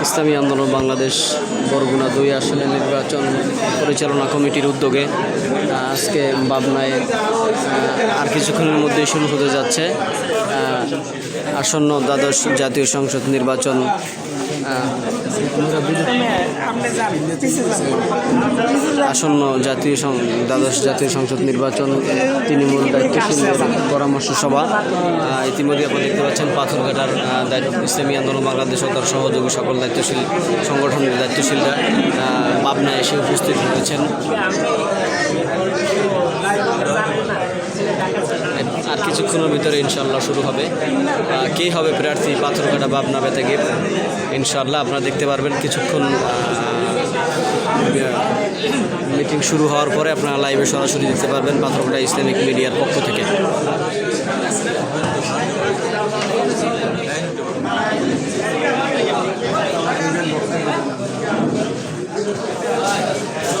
ইসলামী আন্দোলন বাংলাদেশ বরগুনা 2 আসনের নির্বাচন পরিচালনা কমিটির উদ্যোগে আজকে পাবনায় আর কিছুক্ষণের মধ্যেই শুরু হতে যাচ্ছে আসন্ন দ্বাদশ জাতীয় সংসদ নির্বাচন। আসন্ন দ্বাদশ জাতীয় সংসদ নির্বাচন তৃণমূল দায়িত্বশীলদের পরামর্শ সভা। ইতিমধ্যে আপনারা দেখতে পাচ্ছেন পাথরঘাটার ইসলামী আন্দোলন বাংলাদেশ ও তার সহযোগী সকল দায়িত্বশীল সংগঠনের দায়িত্বশীলরা পাবনায় এসে উপস্থিত হয়েছেন। আর কিছুক্ষণের ভিতরে ইনশাল্লাহ শুরু হবে। কে হবে প্রার্থী পাথরঘাটা পাবনা বেতাগীর ইনশাল্লাহ আপনারা দেখতে পারবেন। কিছুক্ষণ মিটিং শুরু হওয়ার পরে আপনারা লাইভে সরাসরি দেখতে পারবেন পাথরঘাটা ইসলামিক মিডিয়ার পক্ষ থেকে।